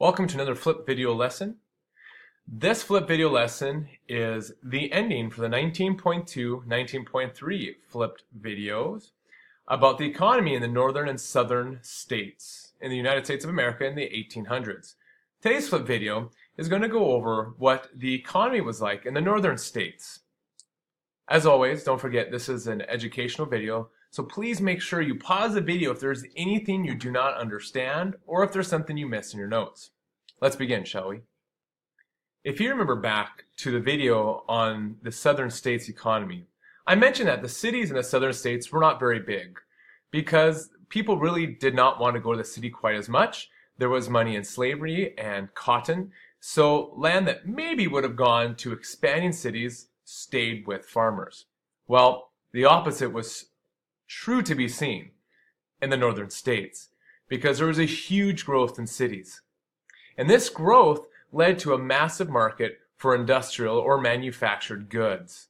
Welcome to another flip video lesson. This flip video lesson is the ending for the 19.2, 19.3 flipped videos about the economy in the northern and southern states in the United States of America in the 1800s. Today's flip video is going to go over what the economy was like in the northern states. As always, don't forget this is an educational video, so please make sure you pause the video if there's anything you do not understand or if there's something you miss in your notes. Let's begin, shall we? If you remember back to the video on the southern states economy, I mentioned that the cities in the southern states were not very big because people really did not want to go to the city quite as much. There was money in slavery and cotton, so land that maybe would have gone to expanding cities stayed with farmers. Well, the opposite was true to be seen in the northern states because there was a huge growth in cities. And this growth led to a massive market for industrial or manufactured goods.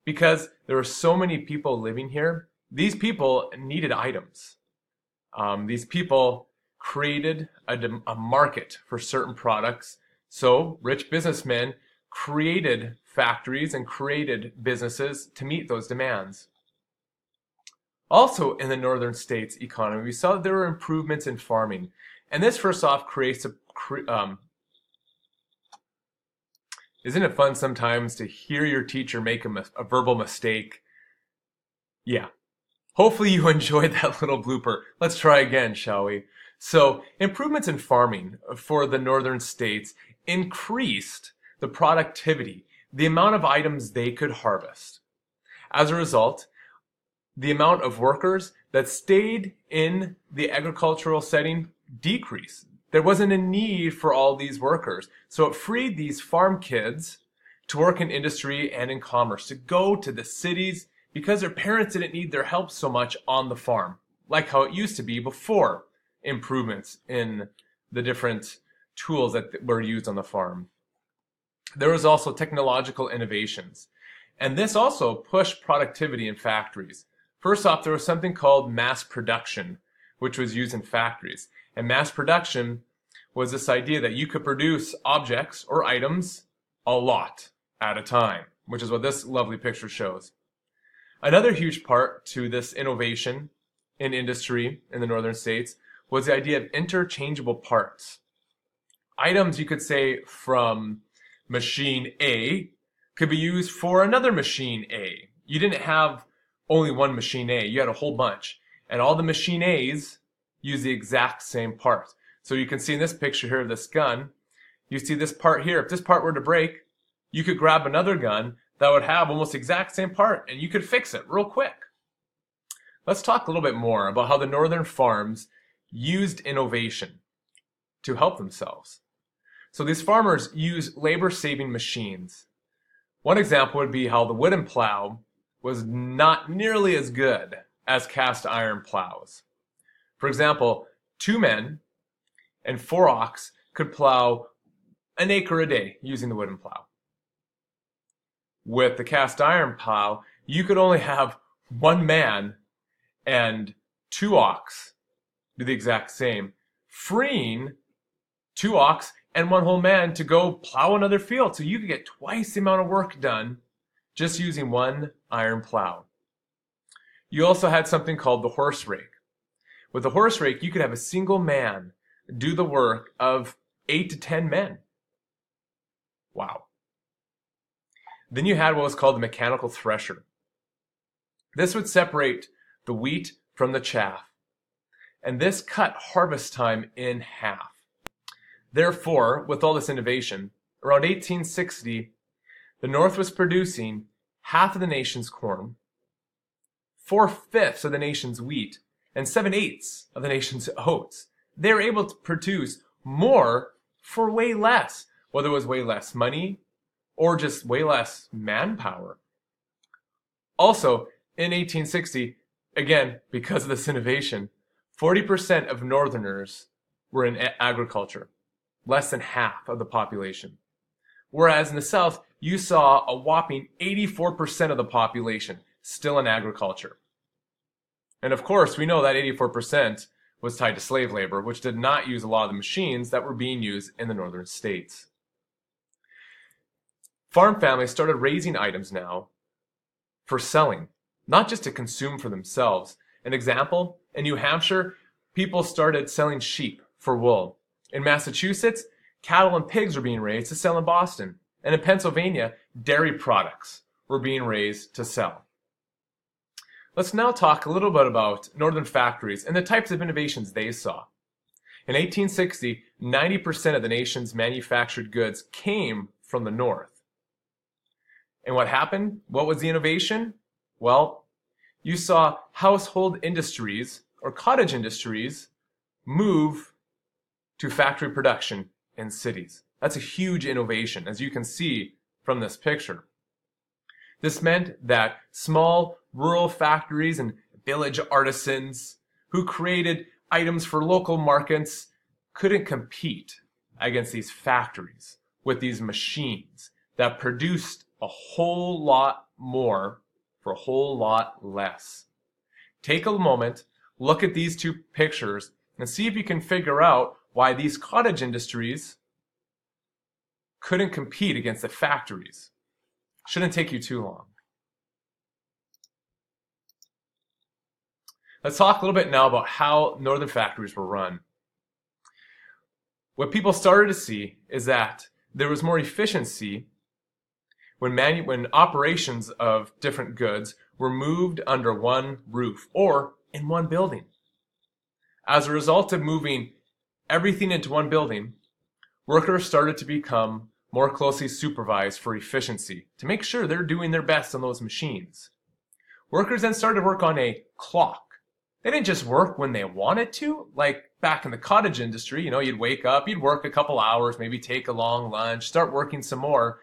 Because there were so many people living here, these people needed items. These people created a market for certain products. So rich businessmen created factories and created businesses to meet those demands. Also in the northern states economy, we saw that there were improvements in farming. And this first off creates isn't it fun sometimes to hear your teacher make a verbal mistake? Yeah. Hopefully you enjoyed that little blooper. Let's try again, shall we? So, improvements in farming for the northern states increased the productivity, the amount of items they could harvest. As a result, the amount of workers that stayed in the agricultural setting decreased. There wasn't a need for all these workers. So it freed these farm kids to work in industry and in commerce, to go to the cities because their parents didn't need their help so much on the farm, like how it used to be before improvements in the different tools that were used on the farm. There was also technological innovations, and this also pushed productivity in factories. First off, there was something called mass production, which was used in factories. And mass production was this idea that you could produce objects or items a lot at a time, which is what this lovely picture shows. Another huge part to this innovation in industry in the northern states was the idea of interchangeable parts. Items, you could say, from machine A could be used for another machine A. You didn't have only one machine A, you had a whole bunch. And all the machine A's use the exact same part. So you can see in this picture here of this gun, you see this part here. If this part were to break, you could grab another gun that would have almost the exact same part and you could fix it real quick. Let's talk a little bit more about how the northern farms used innovation to help themselves. So these farmers use labor-saving machines. One example would be how the wooden plow was not nearly as good as cast iron plows. For example, 2 men and 4 ox could plow an acre a day using the wooden plow. With the cast iron plow, you could only have 1 man and 2 ox do the exact same, freeing 2 ox and 1 whole man to go plow another field. So you could get twice the amount of work done just using 1 iron plow. You also had something called the horse rake. With the horse rake, you could have a single man do the work of 8 to 10 men. Wow. Then you had what was called the mechanical thresher. This would separate the wheat from the chaff, and this cut harvest time in half. Therefore, with all this innovation, around 1860, the North was producing half of the nation's corn, 4/5 of the nation's wheat, and 7/8 of the nation's oats. They were able to produce more for way less, whether it was way less money or just way less manpower. Also, in 1860, again, because of this innovation, 40% of Northerners were in agriculture, less than half of the population. Whereas in the South, you saw a whopping 84% of the population still in agriculture. And of course, we know that 84% was tied to slave labor, which did not use a lot of the machines that were being used in the northern states. Farm families started raising items now for selling, not just to consume for themselves. An example, in New Hampshire, people started selling sheep for wool. In Massachusetts, cattle and pigs were being raised to sell in Boston. And in Pennsylvania, dairy products were being raised to sell. Let's now talk a little bit about northern factories and the types of innovations they saw. In 1860, 90% of the nation's manufactured goods came from the north. And what happened? What was the innovation? Well, you saw household industries or cottage industries move to factory production in cities. That's a huge innovation, as you can see from this picture. This meant that small rural factories and village artisans who created items for local markets couldn't compete against these factories with these machines that produced a whole lot more for a whole lot less. Take a moment, look at these two pictures, and see if you can figure out why these cottage industries couldn't compete against the factories. Shouldn't take you too long. Let's talk a little bit now about how northern factories were run. What people started to see is that there was more efficiency when operations of different goods were moved under one roof or in one building. As a result of moving everything into one building, workers started to become more closely supervised for efficiency to make sure they're doing their best on those machines. Workers then started to work on a clock. They didn't just work when they wanted to, like back in the cottage industry. You'd wake up, you'd work a couple hours, maybe take a long lunch, start working some more.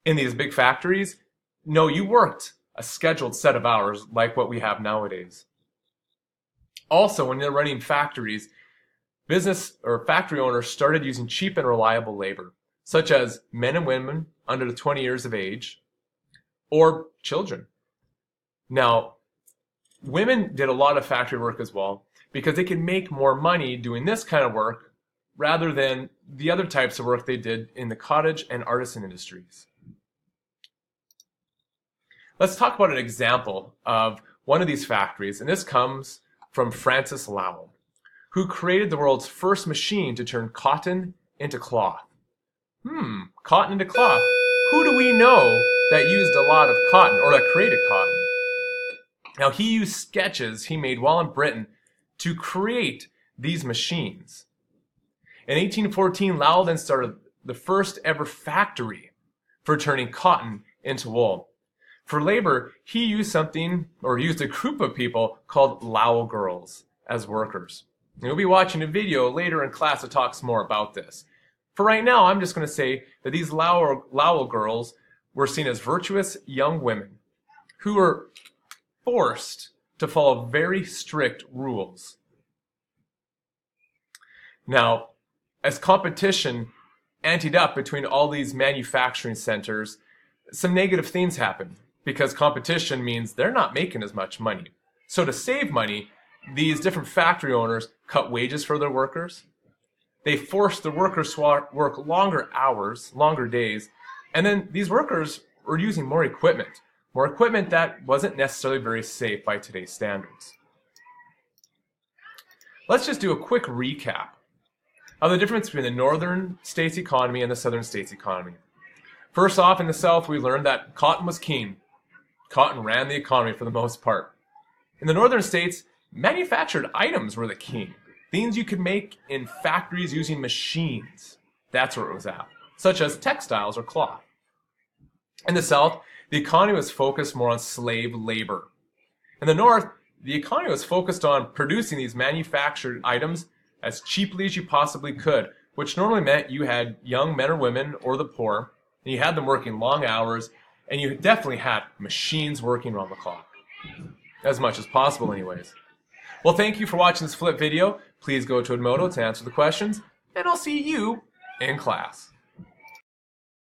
In these big factories, no, you worked a scheduled set of hours like what we have nowadays. Also, when they're running factories, business or factory owners started using cheap and reliable labor, such as men and women under the 20 years of age, or children. Now, women did a lot of factory work as well because they could make more money doing this kind of work rather than the other types of work they did in the cottage and artisan industries. Let's talk about an example of one of these factories, and this comes from Francis Lowell, who created the world's first machine to turn cotton into cloth. Cotton into cloth. Who do we know that used a lot of cotton or that created cotton? Now, he used sketches he made while in Britain to create these machines. In 1814, Lowell then started the first ever factory for turning cotton into wool. For labor, he used a group of people called Lowell girls as workers. And we'll be watching a video later in class that talks more about this. For right now, I'm just going to say that these Lowell girls were seen as virtuous young women who were forced to follow very strict rules. Now, as competition anteed up between all these manufacturing centers, some negative things happened because competition means they're not making as much money. So to save money, these different factory owners cut wages for their workers. They forced the workers to work longer hours, longer days, and then these workers were using more equipment that wasn't necessarily very safe by today's standards. Let's just do a quick recap of the difference between the northern states' economy and the southern states' economy. First off, in the South, we learned that cotton was king. Cotton ran the economy for the most part. In the northern states, manufactured items were the king. Things you could make in factories using machines. That's where it was at, such as textiles or cloth. In the South, the economy was focused more on slave labor. In the North, the economy was focused on producing these manufactured items as cheaply as you possibly could, which normally meant you had young men or women or the poor, and you had them working long hours, and you definitely had machines working around the clock. As much as possible anyways. Well, thank you for watching this flip video. Please go to Edmodo to answer the questions, and I'll see you in class.